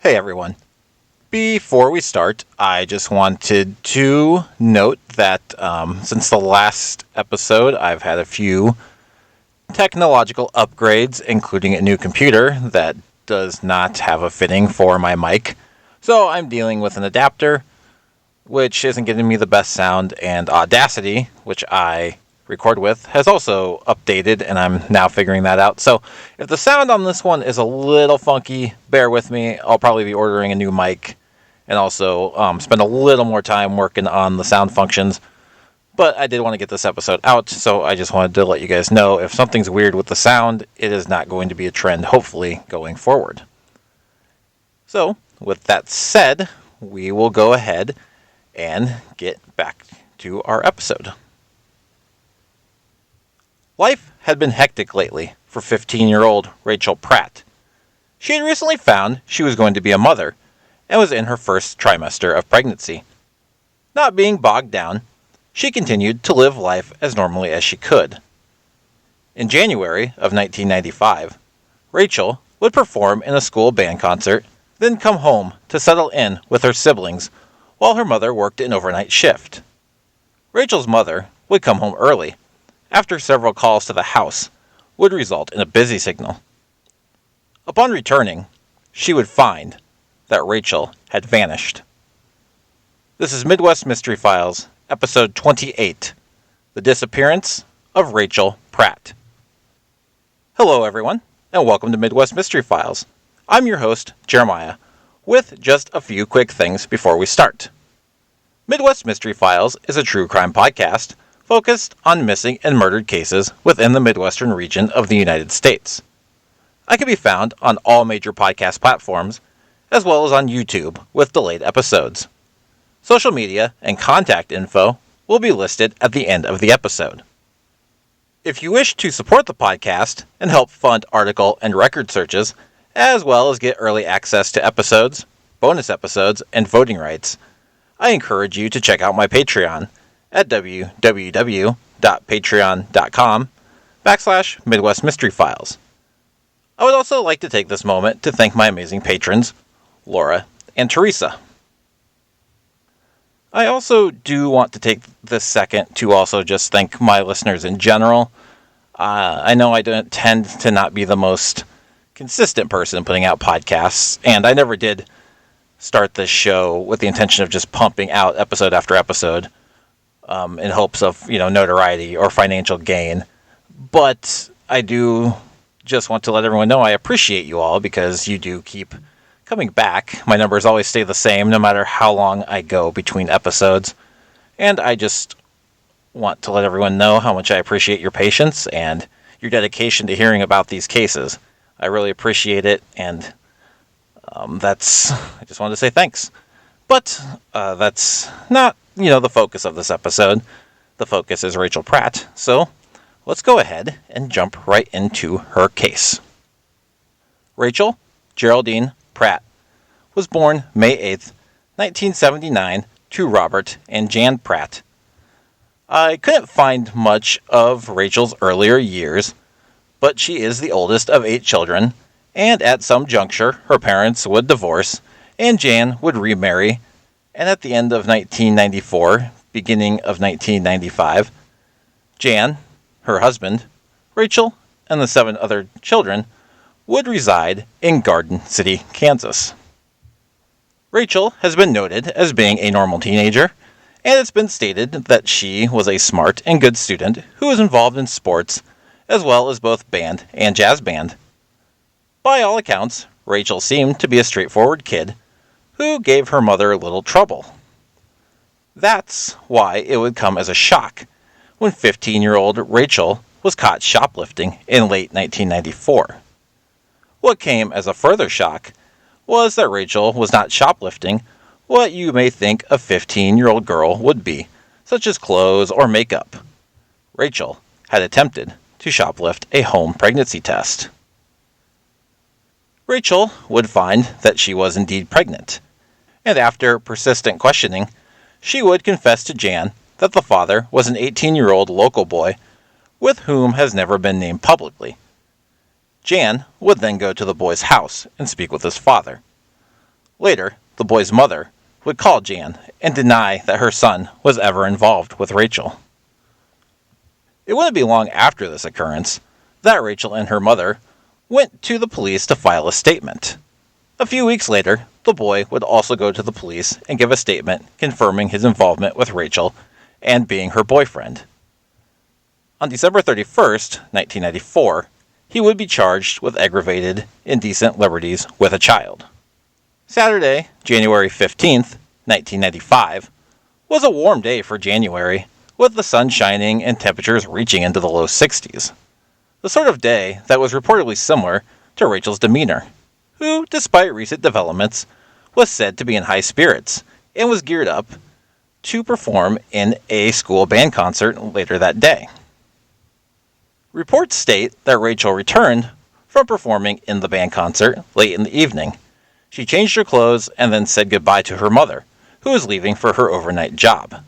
Hey everyone. Before we start, I just wanted to note that since the last episode, I've had a few technological upgrades, including a new computer that does not have a fitting for my mic. So I'm dealing with an adapter, which isn't getting me the best sound, and Audacity, which I record with, has also updated, and I'm now figuring that out. So if the sound on this one is a little funky, bear with me. I'll probably be ordering a new mic and also spend a little more time working on the sound functions. But I did want to get this episode out, so I just wanted to let you guys know if something's weird with the sound, it is not going to be a trend, hopefully, going forward. So, with that said, we will go ahead and get back to our episode. Life had been hectic lately for 15-year-old Rachel Pratt. She had recently found she was going to be a mother and was in her first trimester of pregnancy. Not being bogged down, she continued to live life as normally as she could. In January of 1995, Rachel would perform in a school band concert, then come home to settle in with her siblings while her mother worked an overnight shift. Rachel's mother would come home early, after several calls to the house would result in a busy signal. Upon returning, she would find that Rachel had vanished. This is Midwest Mystery Files, Episode 28, The Disappearance of Rachel Pratt. Hello everyone, and welcome to Midwest Mystery Files. I'm your host, Jeremiah, with just a few quick things before we start. Midwest Mystery Files is a true crime podcast focused on missing and murdered cases within the Midwestern region of the United States. I can be found on all major podcast platforms, as well as on YouTube with delayed episodes. Social media and contact info will be listed at the end of the episode. If you wish to support the podcast and help fund article and record searches, as well as get early access to episodes, bonus episodes, and voting rights, I encourage you to check out my Patreon at www.patreon.com/Midwest Mystery Files. I would also like to take this moment to thank my amazing patrons, Laura and Teresa. I also do want to take this second to also just thank my listeners in general. I know I don't tend to not be the most consistent person putting out podcasts, and I never did start this show with the intention of just pumping out episode after episode in hopes of, notoriety or financial gain. But I do just want to let everyone know I appreciate you all because you do keep coming back. My numbers always stay the same no matter how long I go between episodes. And I just want to let everyone know how much I appreciate your patience and your dedication to hearing about these cases. I really appreciate it, and I just wanted to say thanks. But that's not, the focus of this episode. The focus is Rachel Pratt, so let's go ahead and jump right into her case. Rachel Geraldine Pratt was born May 8th, 1979, to Robert and Jan Pratt. I couldn't find much of Rachel's earlier years, but she is the oldest of 8 children, and at some juncture her parents would divorce, and Jan would remarry, and at the end of 1994, beginning of 1995, Jan, her husband, Rachel, and the 7 other children would reside in Garden City, Kansas. Rachel has been noted as being a normal teenager, and it's been stated that she was a smart and good student who was involved in sports, as well as both band and jazz band. By all accounts, Rachel seemed to be a straightforward kid who gave her mother a little trouble. That's why it would come as a shock when 15-year-old Rachel was caught shoplifting in late 1994. What came as a further shock was that Rachel was not shoplifting what you may think a 15-year-old girl would be, such as clothes or makeup. Rachel had attempted to shoplift a home pregnancy test. Rachel would find that she was indeed pregnant, and after persistent questioning, she would confess to Jan that the father was an 18-year-old local boy with whom has never been named publicly. Jan would then go to the boy's house and speak with his father. Later, the boy's mother would call Jan and deny that her son was ever involved with Rachel. It wouldn't be long after this occurrence that Rachel and her mother went to the police to file a statement. A few weeks later, the boy would also go to the police and give a statement confirming his involvement with Rachel and being her boyfriend. On December 31st, 1994, he would be charged with aggravated indecent liberties with a child. Saturday, January 15th, 1995, was a warm day for January, with the sun shining and temperatures reaching into the low 60s. The sort of day that was reportedly similar to Rachel's demeanor, who, despite recent developments, was said to be in high spirits and was geared up to perform in a school band concert later that day. Reports state that Rachel returned from performing in the band concert late in the evening. She changed her clothes and then said goodbye to her mother, who was leaving for her overnight job.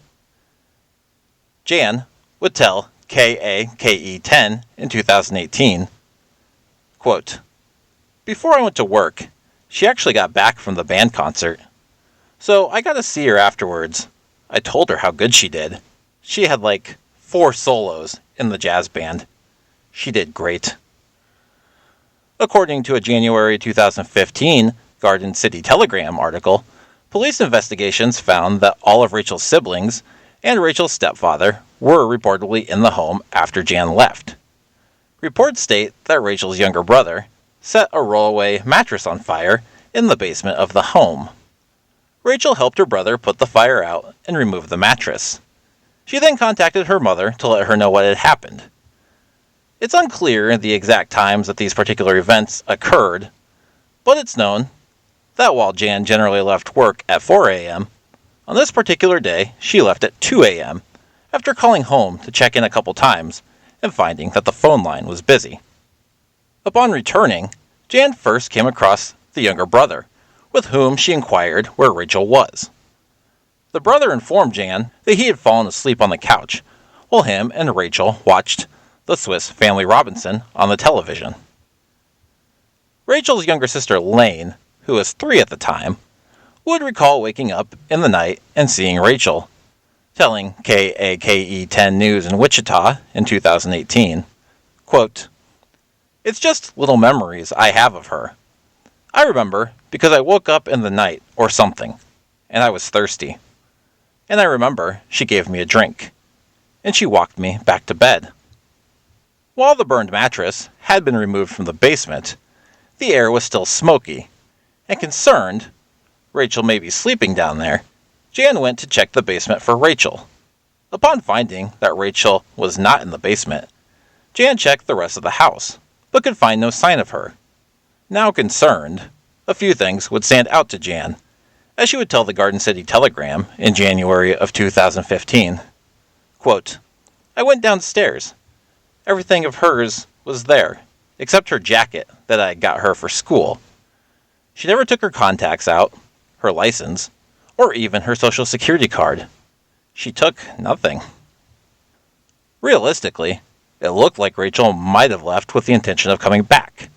Jan would tell KAKE10 in 2018, quote, "Before I went to work, she actually got back from the band concert. So I got to see her afterwards. I told her how good she did. She had like 4 solos in the jazz band. She did great." According to a January 2015 Garden City Telegram article, police investigations found that all of Rachel's siblings and Rachel's stepfather were reportedly in the home after Jan left. Reports state that Rachel's younger brother set a rollaway mattress on fire in the basement of the home. Rachel helped her brother put the fire out and remove the mattress. She then contacted her mother to let her know what had happened. It's unclear the exact times that these particular events occurred, but it's known that while Jan generally left work at 4 a.m., on this particular day she left at 2 a.m. after calling home to check in a couple times and finding that the phone line was busy. Upon returning, Jan first came across the younger brother, with whom she inquired where Rachel was. The brother informed Jan that he had fallen asleep on the couch, while him and Rachel watched the Swiss Family Robinson on the television. Rachel's younger sister Lane, who was 3 at the time, would recall waking up in the night and seeing Rachel, telling KAKE10 News in Wichita in 2018, quote, "It's just little memories I have of her. I remember because I woke up in the night or something, and I was thirsty. And I remember she gave me a drink, and she walked me back to bed." While the burned mattress had been removed from the basement, the air was still smoky, and concerned Rachel may be sleeping down there, Jan went to check the basement for Rachel. Upon finding that Rachel was not in the basement, Jan checked the rest of the house, but could find no sign of her. Now concerned, a few things would stand out to Jan, as she would tell the Garden City Telegram in January of 2015, quote, "I went downstairs. Everything of hers was there, except her jacket that I got her for school. She never took her contacts out, her license, or even her social security card. She took nothing." Realistically, it looked like Rachel might have left with the intention of coming back.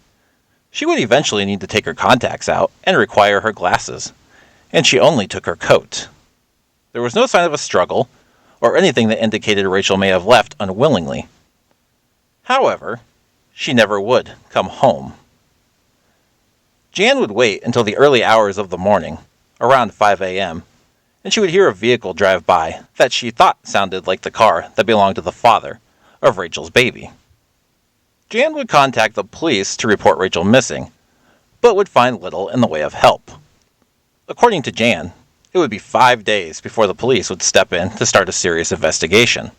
She would eventually need to take her contacts out and require her glasses, and she only took her coat. There was no sign of a struggle, or anything that indicated Rachel may have left unwillingly. However, she never would come home. Jan would wait until the early hours of the morning, around 5 a.m., and she would hear a vehicle drive by that she thought sounded like the car that belonged to the father of Rachel's baby. Jan would contact the police to report Rachel missing, but would find little in the way of help. According to Jan, it would be 5 days before the police would step in to start a serious investigation.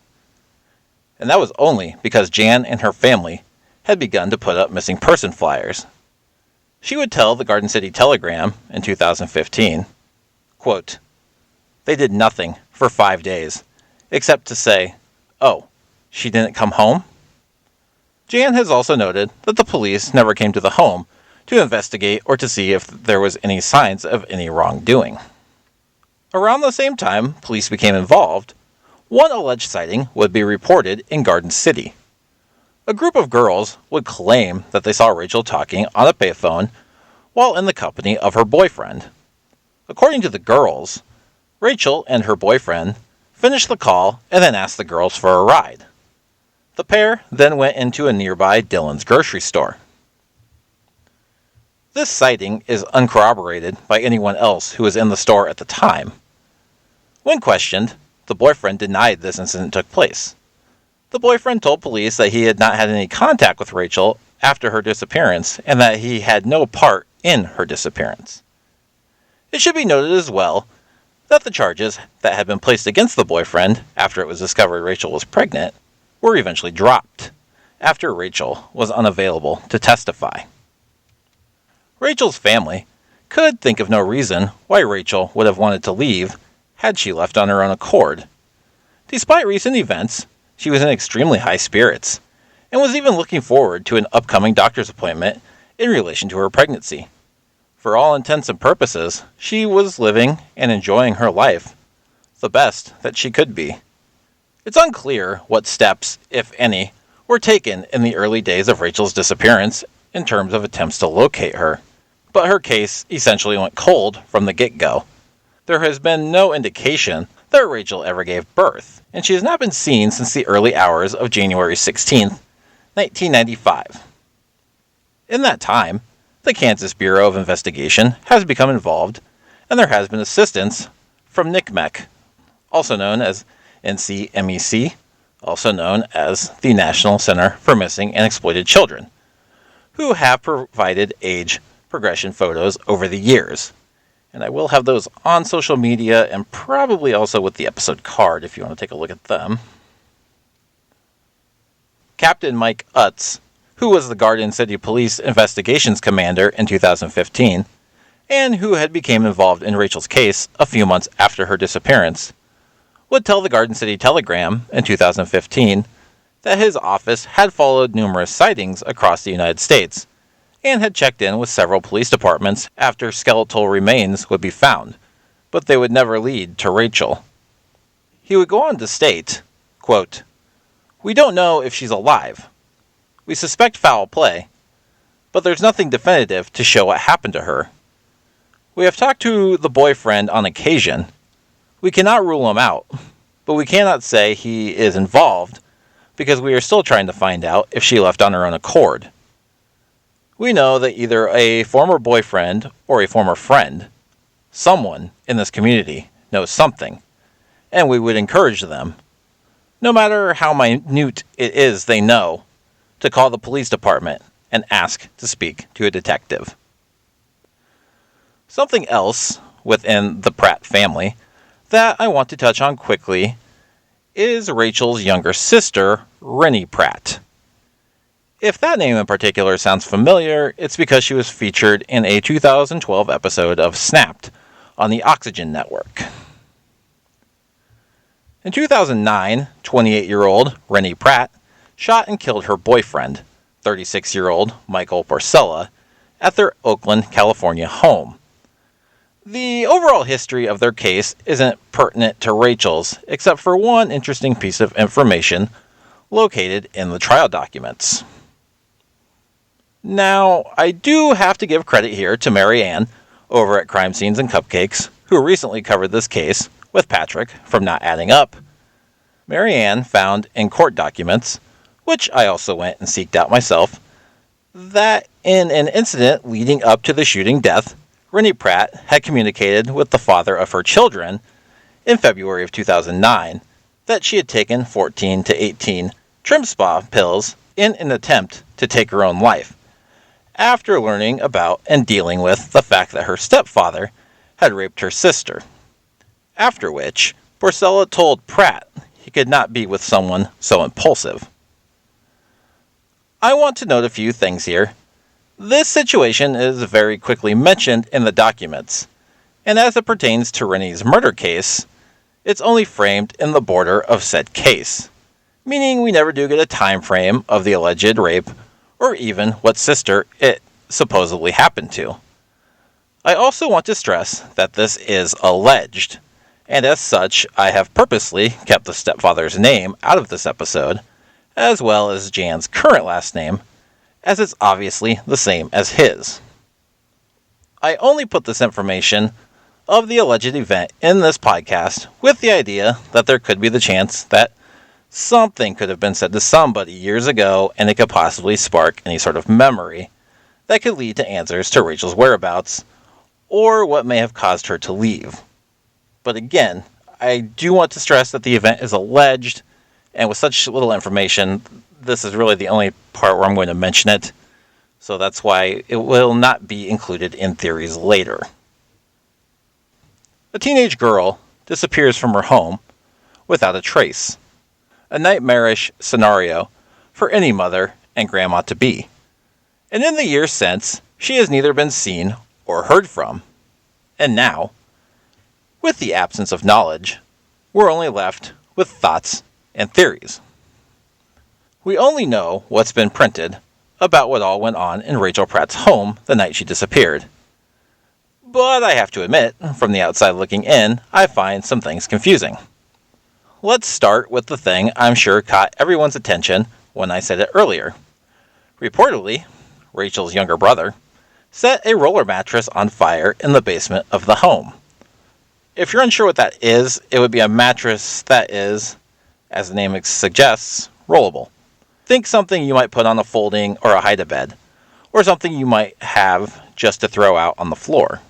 And that was only because Jan and her family had begun to put up missing person flyers. She would tell the Garden City Telegram in 2015, quote, "They did nothing for 5 days, except to say, 'Oh, she didn't come home?'" Jan has also noted that the police never came to the home to investigate or to see if there was any signs of any wrongdoing. Around the same time police became involved, one alleged sighting would be reported in Garden City. A group of girls would claim that they saw Rachel talking on a payphone while in the company of her boyfriend. According to the girls, Rachel and her boyfriend finished the call and then asked the girls for a ride. The pair then went into a nearby Dillon's grocery store. This sighting is uncorroborated by anyone else who was in the store at the time. When questioned, the boyfriend denied this incident took place. The boyfriend told police that he had not had any contact with Rachel after her disappearance and that he had no part in her disappearance. It should be noted as well that the charges that had been placed against the boyfriend after it was discovered Rachel was pregnant were eventually dropped after Rachel was unavailable to testify. Rachel's family could think of no reason why Rachel would have wanted to leave had she left on her own accord. Despite recent events, she was in extremely high spirits and was even looking forward to an upcoming doctor's appointment in relation to her pregnancy. For all intents and purposes, she was living and enjoying her life the best that she could be. It's unclear what steps, if any, were taken in the early days of Rachel's disappearance in terms of attempts to locate her, but her case essentially went cold from the get-go. There has been no indication that Rachel ever gave birth, and she has not been seen since the early hours of January 16, 1995. In that time, the Kansas Bureau of Investigation has become involved, and there has been assistance from NCMEC, also known as NCMEC, also known as the National Center for Missing and Exploited Children, who have provided age progression photos over the years. And I will have those on social media and probably also with the episode card if you want to take a look at them. Captain Mike Utz, who was the Garden City Police Investigations Commander in 2015, and who had become involved in Rachel's case a few months after her disappearance, would tell the Garden City Telegram in 2015 that his office had followed numerous sightings across the United States and had checked in with several police departments after skeletal remains would be found, but they would never lead to Rachel. He would go on to state, quote, "We don't know if she's alive. We suspect foul play, but there's nothing definitive to show what happened to her. We have talked to the boyfriend on occasion. We cannot rule him out, but we cannot say he is involved because we are still trying to find out if she left on her own accord. We know that either a former boyfriend or a former friend, someone in this community, knows something, and we would encourage them, no matter how minute it is they know, to call the police department and ask to speak to a detective." Something else within the Pratt family that I want to touch on quickly is Rachel's younger sister, Rennie Pratt. If that name in particular sounds familiar, it's because she was featured in a 2012 episode of Snapped on the Oxygen Network. In 2009, 28-year-old Rennie Pratt shot and killed her boyfriend, 36-year-old Michael Porcella, at their Oakland, California home. The overall history of their case isn't pertinent to Rachel's, except for one interesting piece of information located in the trial documents. Now, I do have to give credit here to Mary Ann over at Crime Scenes and Cupcakes, who recently covered this case with Patrick from Not Adding Up. Mary Ann found in court documents, which I also went and seeked out myself, that in an incident leading up to the shooting death, Rennie Pratt had communicated with the father of her children in February of 2009 that she had taken 14 to 18 trim spa pills in an attempt to take her own life, after learning about and dealing with the fact that her stepfather had raped her sister. After which, Porcella told Pratt he could not be with someone so impulsive. I want to note a few things here. This situation is very quickly mentioned in the documents, and as it pertains to Rennie's murder case, it's only framed in the border of said case, meaning we never do get a time frame of the alleged rape or even what sister it supposedly happened to. I also want to stress that this is alleged, and as such, I have purposely kept the stepfather's name out of this episode, as well as Jan's current last name, as it's obviously the same as his. I only put this information of the alleged event in this podcast with the idea that there could be the chance that something could have been said to somebody years ago and it could possibly spark any sort of memory that could lead to answers to Rachel's whereabouts or what may have caused her to leave. But again, I do want to stress that the event is alleged, and with such little information, this is really the only part where I'm going to mention it, so that's why it will not be included in theories later. A teenage girl disappears from her home without a trace. A nightmarish scenario for any mother and grandma-to-be. And in the years since, she has neither been seen or heard from. And now, with the absence of knowledge, we're only left with thoughts and theories. We only know what's been printed about what all went on in Rachel Pratt's home the night she disappeared. But I have to admit, from the outside looking in, I find some things confusing. Let's start with the thing I'm sure caught everyone's attention when I said it earlier. Reportedly, Rachel's younger brother set a roller mattress on fire in the basement of the home. If you're unsure what that is, it would be a mattress that is, as the name suggests, rollable. Think something you might put on a folding or a hide-a-bed, or something you might have just to throw out on the floor.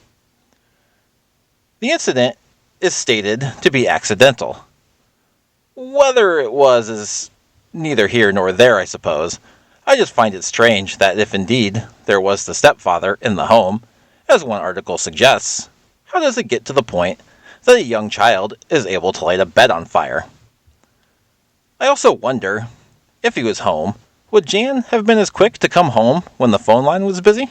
The incident is stated to be accidental. Whether it was is neither here nor there, I suppose. I just find it strange that if indeed there was the stepfather in the home, as one article suggests, how does it get to the point that a young child is able to light a bed on fire? I also wonder, if he was home, would Jan have been as quick to come home when the phone line was busy?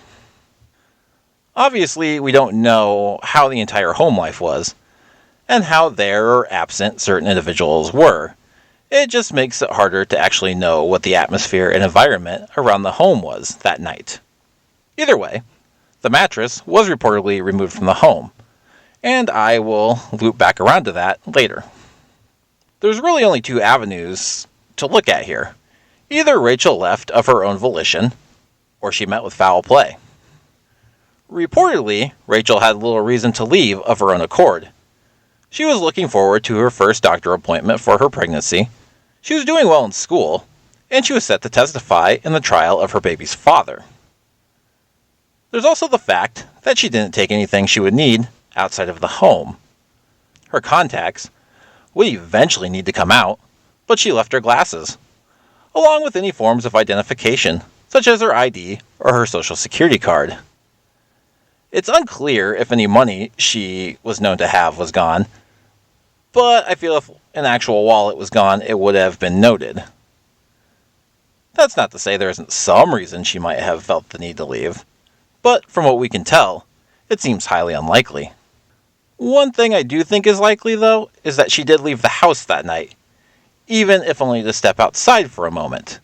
Obviously, we don't know how the entire home life was, and how there or absent certain individuals were. It just makes it harder to actually know what the atmosphere and environment around the home was that night. Either way, the mattress was reportedly removed from the home, and I will loop back around to that later. There's really only two avenues to look at here. Either Rachel left of her own volition, or she met with foul play. Reportedly, Rachel had little reason to leave of her own accord. She was looking forward to her first doctor appointment for her pregnancy, she was doing well in school, and she was set to testify in the trial of her baby's father. There's also the fact that she didn't take anything she would need outside of the home. Her contacts would eventually need to come out, but she left her glasses, along with any forms of identification, such as her ID or her social security card. It's unclear if any money she was known to have was gone, but I feel if an actual wallet was gone, it would have been noted. That's not to say there isn't some reason she might have felt the need to leave, but from what we can tell, it seems highly unlikely. One thing I do think is likely, though, is that she did leave the house that night, even if only to step outside for a moment.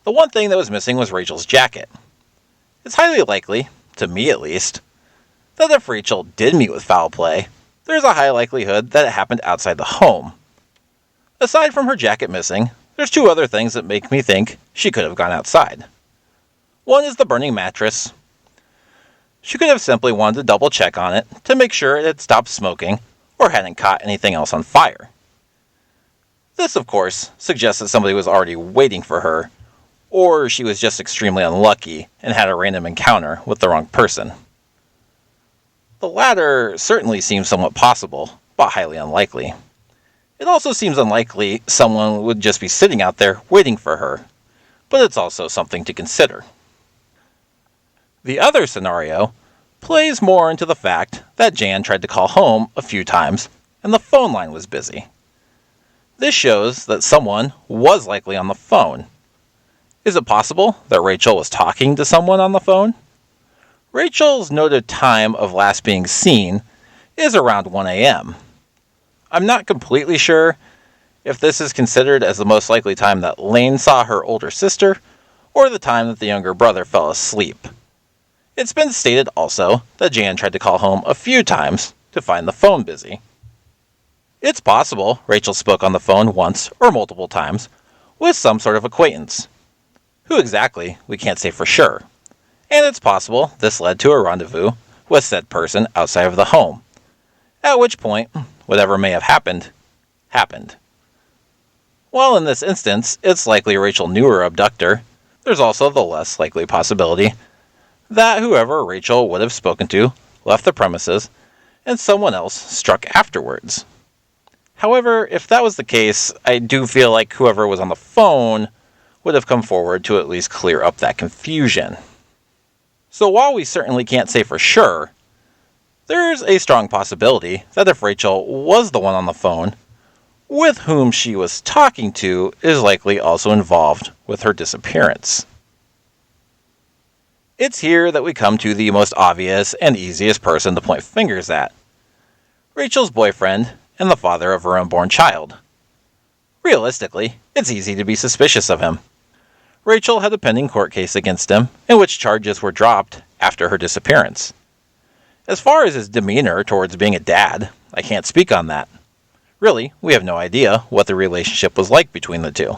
The one thing that was missing was Rachel's jacket. It's highly likely, to me at least, that if Rachel did meet with foul play, there's a high likelihood that it happened outside the home. Aside from her jacket missing, there's two other things that make me think she could have gone outside. One is the burning mattress. She could have simply wanted to double check on it to make sure it had stopped smoking or hadn't caught anything else on fire. This, of course, suggests that somebody was already waiting for her, or she was just extremely unlucky and had a random encounter with the wrong person. The latter certainly seems somewhat possible, but highly unlikely. It also seems unlikely someone would just be sitting out there waiting for her, but it's also something to consider. The other scenario plays more into the fact that Jan tried to call home a few times and the phone line was busy. This shows that someone was likely on the phone. Is it possible that Rachel was talking to someone on the phone? Rachel's noted time of last being seen is around 1 a.m. I'm not completely sure if this is considered as the most likely time that Lane saw her older sister, or the time that the younger brother fell asleep. It's been stated also that Jan tried to call home a few times to find the phone busy. It's possible Rachel spoke on the phone once or multiple times with some sort of acquaintance. Who exactly, we can't say for sure. And it's possible this led to a rendezvous with said person outside of the home, At which point, whatever may have happened, happened. While in this instance, it's likely Rachel knew her abductor, there's also the less likely possibility that whoever Rachel would have spoken to left the premises and someone else struck afterwards. However, if that was the case, I do feel like whoever was on the phone would have come forward to at least clear up that confusion. So while we certainly can't say for sure, there's a strong possibility that if Rachel was the one on the phone, with whom she was talking to is likely also involved with her disappearance. It's here that we come to the most obvious and easiest person to point fingers at. Rachel's boyfriend and the father of her unborn child. Realistically, it's easy to be suspicious of him. Rachel had a pending court case against him, in which charges were dropped after her disappearance. As far as his demeanor towards being a dad, I can't speak on that. Really, we have no idea what the relationship was like between the two.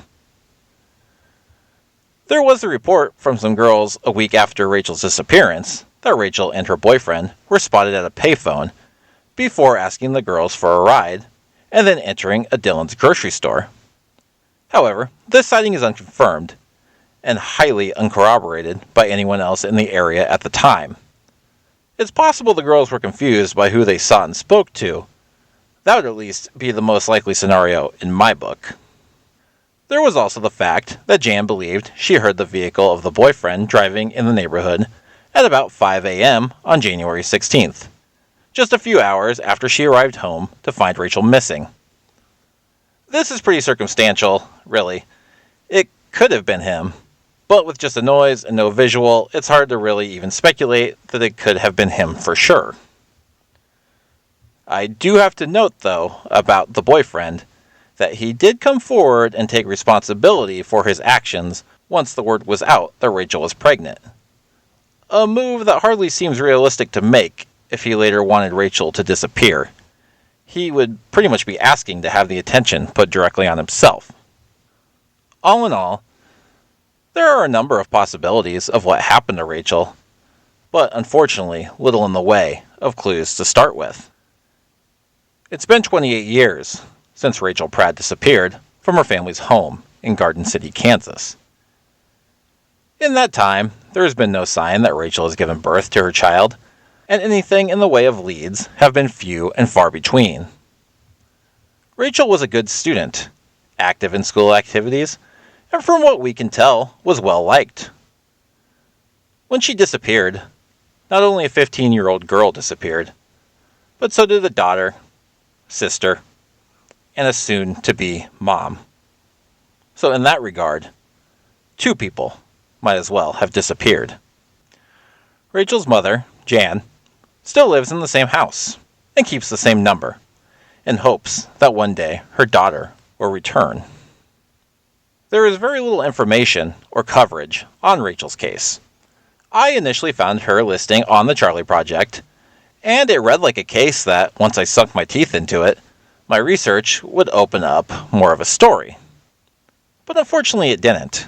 There was a report from some girls a week after Rachel's disappearance that Rachel and her boyfriend were spotted at a payphone before asking the girls for a ride and then entering a Dillon's grocery store. However, this sighting is unconfirmed and highly uncorroborated by anyone else in the area at the time. It's possible the girls were confused by who they saw and spoke to. That would at least be the most likely scenario in my book. There was also the fact that Jan believed she heard the vehicle of the boyfriend driving in the neighborhood at about 5 a.m. on January 16th, just a few hours after she arrived home to find Rachel missing. This is pretty circumstantial, really. It could have been him, but with just a noise and no visual, it's hard to really even speculate that it could have been him for sure. I do have to note, though, about the boyfriend, that he did come forward and take responsibility for his actions once the word was out that Rachel was pregnant. A move that hardly seems realistic to make if he later wanted Rachel to disappear. He would pretty much be asking to have the attention put directly on himself. All in all, there are a number of possibilities of what happened to Rachel, but unfortunately little in the way of clues to start with. It's been 28 years since Rachel Pratt disappeared from her family's home in Garden City, Kansas. In that time, there has been no sign that Rachel has given birth to her child, and anything in the way of leads have been few and far between. Rachel was a good student, active in school activities, and from what we can tell, was well liked. When she disappeared, not only a 15-year-old girl disappeared, but so did a daughter, sister, and a soon-to-be mom. So in that regard, two people might as well have disappeared. Rachel's mother, Jan, still lives in the same house and keeps the same number in hopes that one day her daughter will return. There is very little information or coverage on Rachel's case. I initially found her listing on the Charlie Project, and it read like a case that, once I sunk my teeth into it, my research would open up more of a story. But unfortunately it didn't.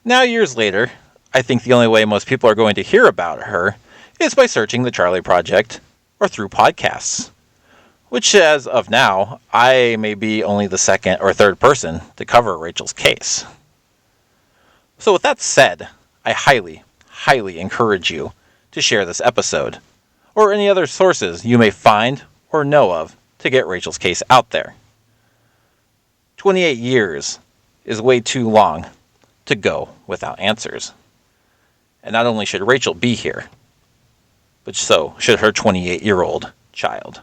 Now, years later, I think the only way most people are going to hear about her is by searching the Charlie Project or through podcasts, which as of now, I may be only the second or third person to cover Rachel's case. So with that said, I highly, highly encourage you to share this episode, or any other sources you may find or know of to get Rachel's case out there. 28 years is way too long to go without answers. And not only should Rachel be here, but so should her 28-year-old child.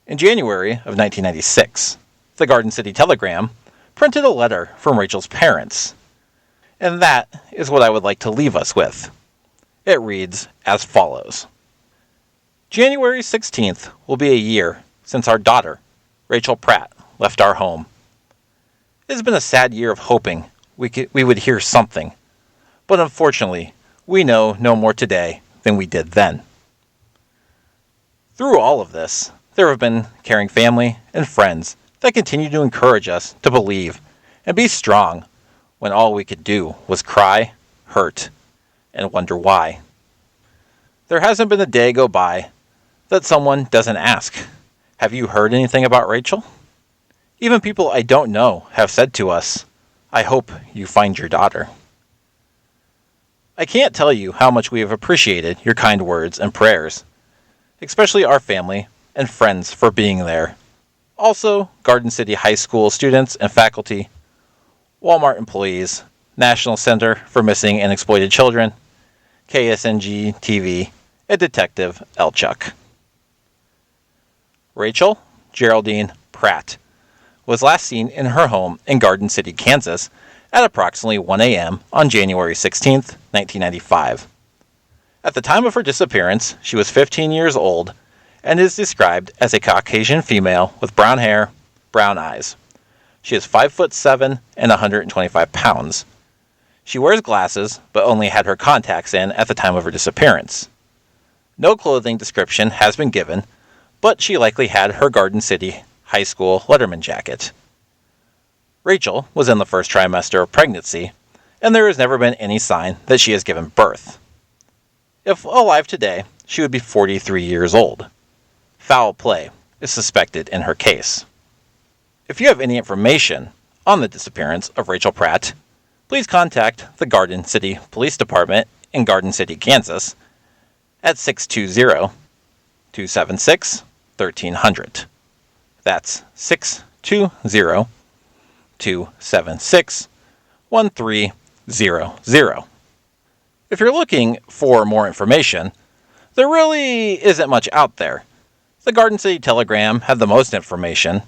In January of 1996, the Garden City Telegram printed a letter from Rachel's parents, and that is what I would like to leave us with. It reads as follows. January 16th will be a year since our daughter, Rachel Pratt, left our home. It has been a sad year of hoping we would hear something, but unfortunately, we know no more today than we did then. Through all of this, there have been caring family and friends that continue to encourage us to believe and be strong when all we could do was cry, hurt, and wonder why. There hasn't been a day go by that someone doesn't ask, "Have you heard anything about Rachel?" Even people I don't know have said to us, "I hope you find your daughter." I can't tell you how much we have appreciated your kind words and prayers, especially our family and friends for being there. Also, Garden City High School students and faculty, Walmart employees, National Center for Missing and Exploited Children, KSNG TV, and Detective L. Chuck. Rachel Geraldine Pratt was last seen in her home in Garden City, Kansas at approximately 1 a.m. on January 16, 1995. At the time of her disappearance, she was 15 years old and is described as a Caucasian female with brown hair, brown eyes. She is 5'7" and 125 pounds. She wears glasses, but only had her contacts in at the time of her disappearance. No clothing description has been given, but she likely had her Garden City High School Letterman jacket. Rachel was in the first trimester of pregnancy, and there has never been any sign that she has given birth. If alive today, she would be 43 years old. Foul play is suspected in her case. If you have any information on the disappearance of Rachel Pratt, please contact the Garden City Police Department in Garden City, Kansas at 620-276-1300. That's 620-276-1300. If you're looking for more information, there really isn't much out there. The Garden City Telegram had the most information,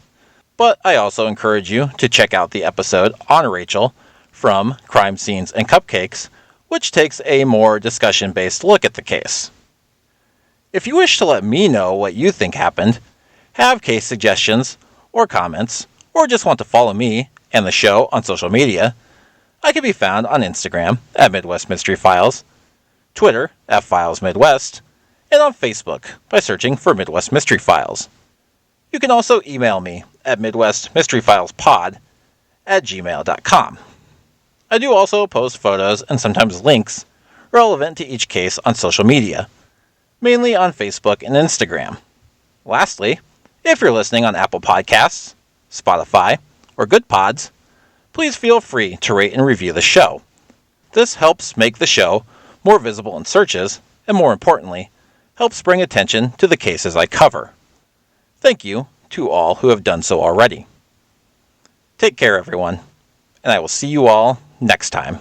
but I also encourage you to check out the episode on Rachel from Crime Scenes and Cupcakes, which takes a more discussion-based look at the case. If you wish to let me know what you think happened, have case suggestions or comments, or just want to follow me and the show on social media, I can be found on Instagram at Midwest Mystery Files, Twitter at Files Midwest, and on Facebook by searching for Midwest Mystery Files. You can also email me at midwestmysteryfilespod@gmail.com. I do also post photos and sometimes links relevant to each case on social media, mainly on Facebook and Instagram. Lastly, if you're listening on Apple Podcasts, Spotify, or Good Pods, please feel free to rate and review the show. This helps make the show more visible in searches, and more importantly, helps bring attention to the cases I cover. Thank you to all who have done so already. Take care, everyone, and I will see you all next time.